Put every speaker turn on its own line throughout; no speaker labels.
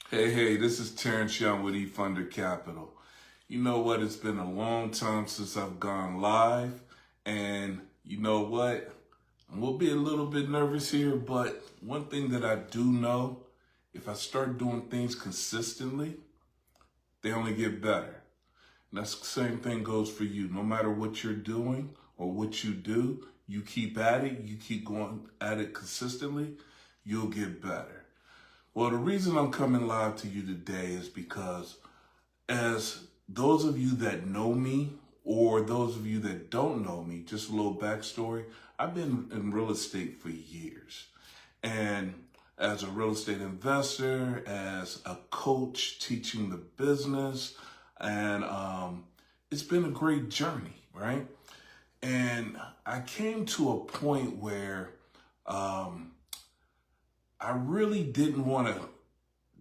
Hey, this is Terrence Young with eFunder Capital. You know what? It's been a long time since I've gone live. And you know what? I'm going to be a little bit nervous here, but one thing that I do know, if I start doing things consistently, they only get better. And that's the same thing goes for you. No matter what you're doing or what you do, you keep at it, you keep going at it consistently, you'll get better. Well, the reason I'm coming live to you today is because as those of you that know me or those of you that don't know me, just a little backstory, I've been in real estate for years. And as a real estate investor, as a coach teaching the business, and it's been a great journey, right? And I came to a point where I really didn't want to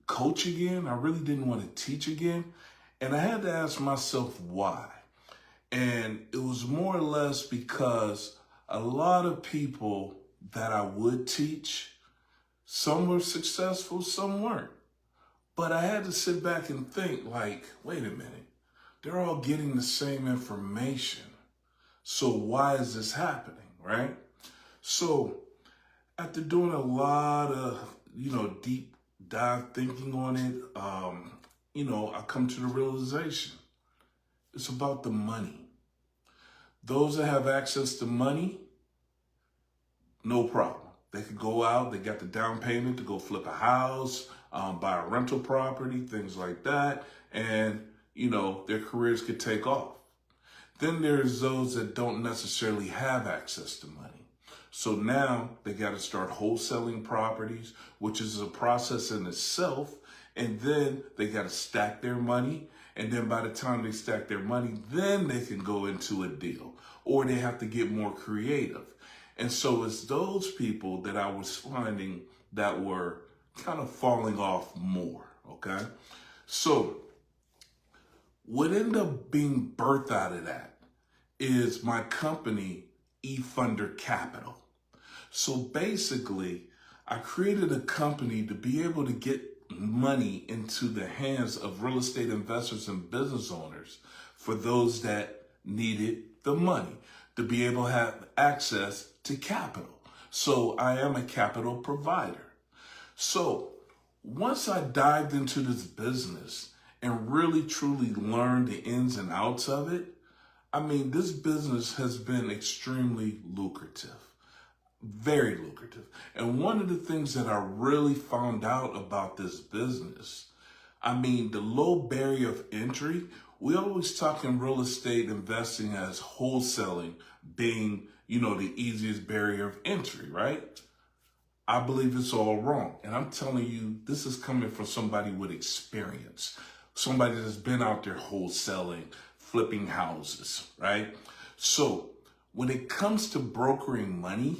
coach again. I really didn't want to teach again. And I had to ask myself why. And it was more or less because a lot of people that I would teach, some were successful, some weren't. But I had to sit back and think like, wait a minute, they're all getting the same information. So why is this happening, right? So after doing a lot of, deep dive thinking on it, I come to the realization it's about the money. Those that have access to money, no problem. They could go out, they got the down payment to go flip a house, buy a rental property, things like that, and, their careers could take off. Then there's those that don't necessarily have access to money. So now they got to start wholesaling properties, which is a process in itself. And then they got to stack their money. And then by the time they stack their money, then they can go into a deal, or they have to get more creative. And so it's those people that I was finding that were kind of falling off more. Okay. So what ended up being birthed out of that is my company, eFunder Capital. So basically, I created a company to be able to get money into the hands of real estate investors and business owners for those that needed the money, to be able to have access to capital. So I am a capital provider. So once I dived into this business and really truly learned the ins and outs of it, this business has been extremely lucrative. Very lucrative. And one of the things that I really found out about this business, the low barrier of entry, we always talk in real estate investing as wholesaling being, the easiest barrier of entry, right? I believe it's all wrong. And I'm telling you, this is coming from somebody with experience, somebody that's been out there wholesaling, flipping houses, right? So when it comes to brokering money,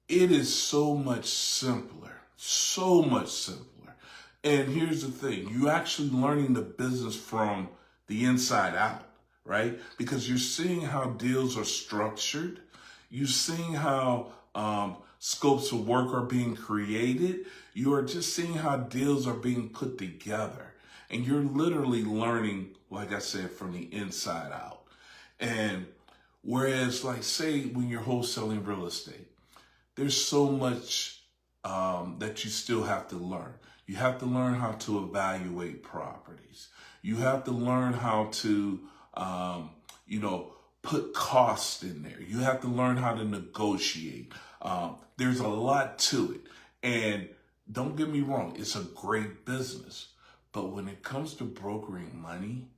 it is so much simpler, so much simpler. And here's the thing, you're actually learning the business from the inside out, right? Because you're seeing how deals are structured. You're seeing how scopes of work are being created. You are just seeing how deals are being put together. And you're literally learning, like I said, from the inside out. And whereas, like, say, when you're wholesaling real estate, there's so much that you still have to learn. You have to learn how to evaluate properties. You have to learn how to, put costs in there. You have to learn how to negotiate. There's a lot to it. And don't get me wrong, it's a great business. But when it comes to brokering money,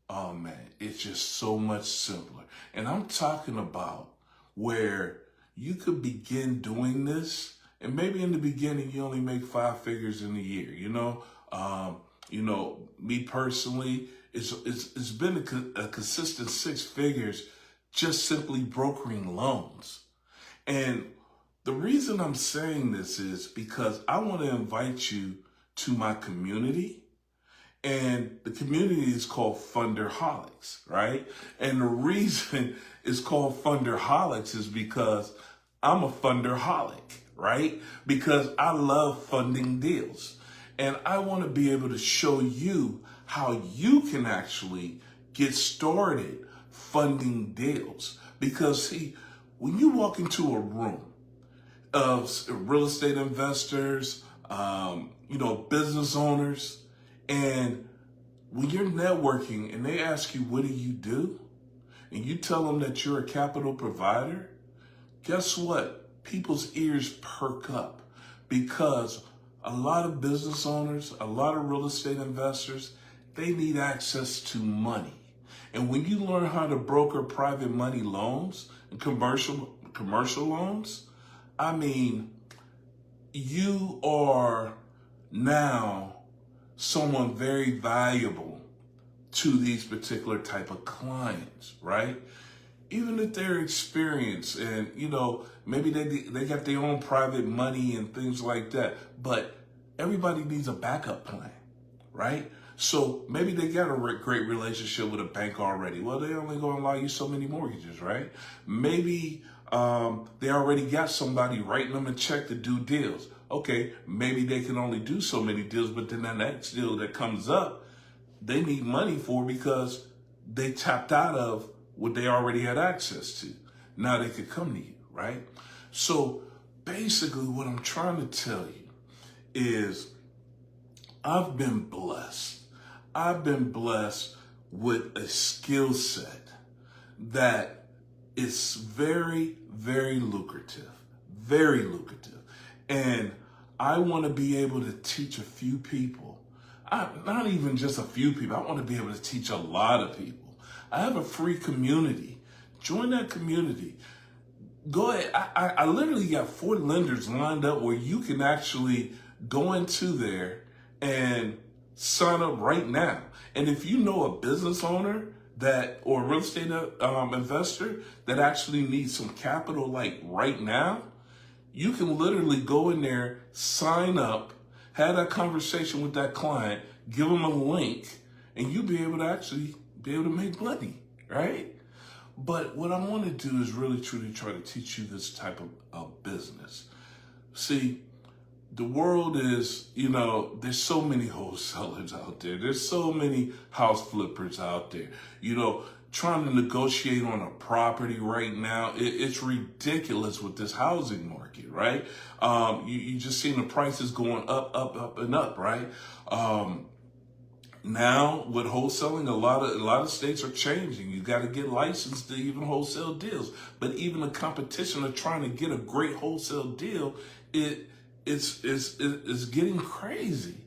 oh man, it's just so much simpler. And I'm talking about where you could begin doing this, and maybe in the beginning you only make 5 figures in a year. Me personally, it's been a consistent 6 figures just simply brokering loans. And the reason I'm saying this is because I want to invite you to my community. And the community is called Funderholics, right? And the reason it's called Funderholics is because I'm a funderholic, right? Because I love funding deals. And I want to be able to show you how you can actually get started funding deals. Because see, when you walk into a room of real estate investors, business owners, and when you're networking and they ask you, what do you do? And you tell them that you're a capital provider, guess what? People's ears perk up, because a lot of business owners, a lot of real estate investors, they need access to money. And when you learn how to broker private money loans and commercial loans, I mean, you are now someone very valuable to these particular type of clients, right? Even if they're experienced and, maybe they got their own private money and things like that, but everybody needs a backup plan, right? So maybe they got a great relationship with a bank already. Well, they only going to allow you so many mortgages, right? Maybe they already got somebody writing them a check to do deals. Okay, maybe they can only do so many deals, but then that next deal that comes up, they need money for because they tapped out of what they already had access to. Now they could come to you, right? So basically what I'm trying to tell you is I've been blessed. I've been blessed with a skill set that is very, very lucrative, very lucrative. And I want to be able to teach a few people, not even just a few people, I want to be able to teach a lot of people. I have a free community. Join that community. Go ahead. I literally got 4 lenders lined up where you can actually go into there and sign up right now. And if you know a business owner or a real estate investor that actually needs some capital like right now, you can literally go in there, sign up, have that conversation with that client, give them a link, and you'll be able to make money, right? But what I want to do is really truly try to teach you this type of business. See, the world is, there's so many wholesalers out there. There's so many house flippers out there, trying to negotiate on a property right now. It's ridiculous with this housing market, right? You just seen the prices going up, and up, right? Now with wholesaling, a lot of states are changing. You got to get licensed to even wholesale deals. But even the competition of trying to get a great wholesale deal, it's getting crazy.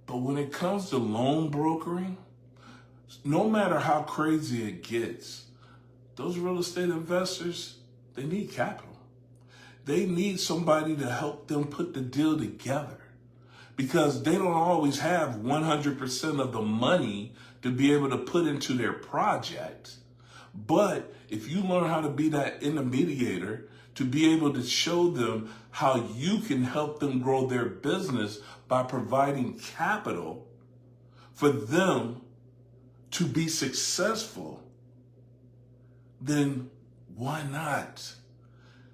But when it comes to loan brokering, no matter how crazy it gets, those real estate investors, they need capital. They need somebody to help them put the deal together, because they don't always have 100% of the money to be able to put into their project. But if you learn how to be that intermediator, to be able to show them how you can help them grow their business by providing capital for them to be successful, then why not?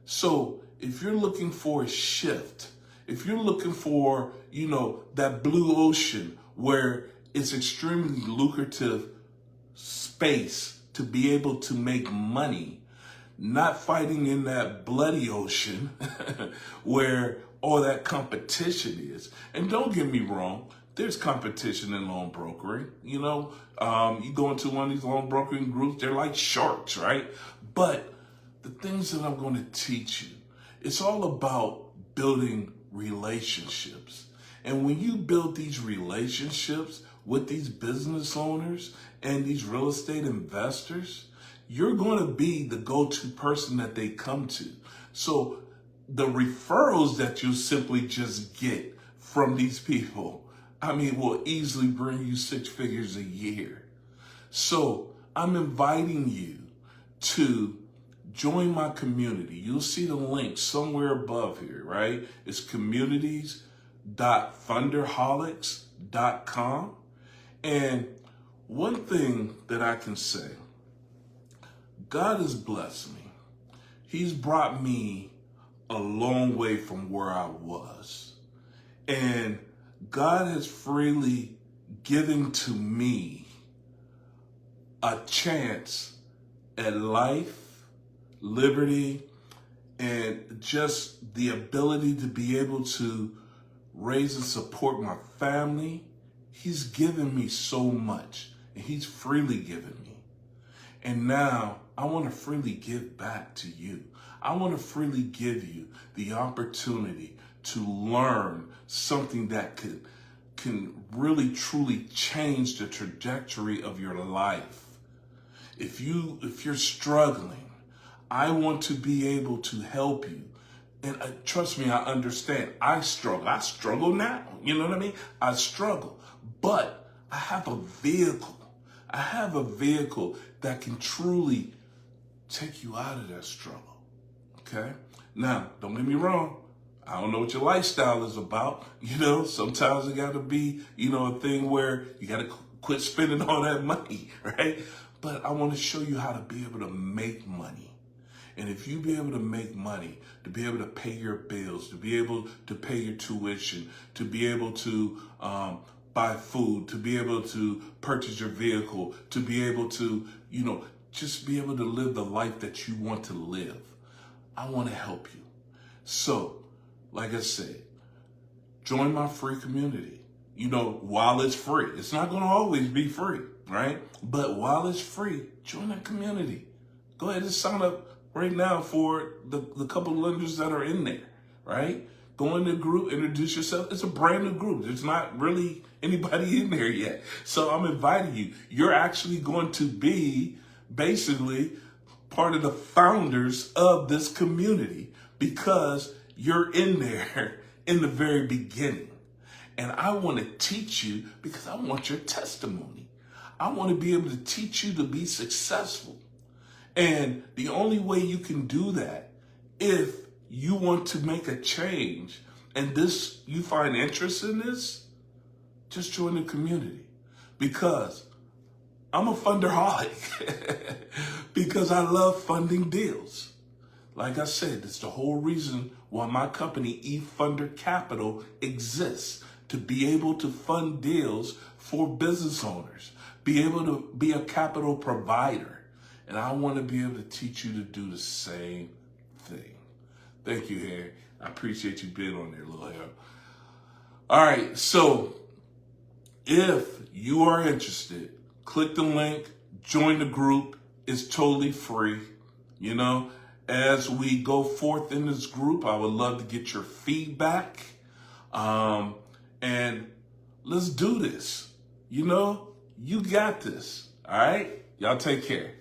So if you're looking for a shift, if you're looking for, that blue ocean where it's extremely lucrative space to be able to make money, not fighting in that bloody ocean where all that competition is. And don't get me wrong, there's competition in loan brokering. You go into one of these loan brokering groups, they're like sharks, right? But the things that I'm going to teach you, it's all about building relationships. And when you build these relationships with these business owners and these real estate investors, you're going to be the go-to person that they come to. So the referrals that you simply just get from these people, will easily bring you 6 figures a year. So I'm inviting you to join my community. You'll see the link somewhere above here, right? It's communities.funderholics.com. And one thing that I can say, God has blessed me. He's brought me a long way from where I was. And God has freely given to me a chance at life, liberty, and just the ability to be able to raise and support my family. He's given me so much, and he's freely given me. And now I want to freely give back to you. I want to freely give you the opportunity to learn something that can really truly change the trajectory of your life. If you're struggling, I want to be able to help you. And trust me, I understand. I struggle. I struggle now. You know what I mean? I struggle. But I have a vehicle. I have a vehicle that can truly take you out of that struggle. Okay? Now, don't get me wrong. I don't know what your lifestyle is about. Sometimes it got to be, a thing where you got to quit spending all that money, right? But I want to show you how to be able to make money. And if you be able to make money, to be able to pay your bills, to be able to pay your tuition, to be able to buy food, to be able to purchase your vehicle, to be able to, just be able to live the life that you want to live, I want to help you. So, like I said, join my free community. While it's free. It's not going to always be free, right? But while it's free, join that community. Go ahead and sign up right now for the couple of lenders that are in there, right? Go in the group, introduce yourself. It's a brand new group. There's not really anybody in there yet. So I'm inviting you. You're actually going to be basically part of the founders of this community because you're in there in the very beginning. And I want to teach you because I want your testimony. I want to be able to teach you to be successful. And the only way you can do that, if you want to make a change and you find interest in this, just join the community. Because I'm a funderholic. Because I love funding deals. Like I said, it's the whole reason why my company, eFunder Capital, exists. To be able to fund deals for business owners. Be able to be a capital provider. And I want to be able to teach you to do the same thing. Thank you, Harry. I appreciate you being on there, little hair. All right, so if you are interested, click the link, join the group. It's totally free. As we go forth in this group, I would love to get your feedback. And let's do this. You got this. All right? Y'all take care.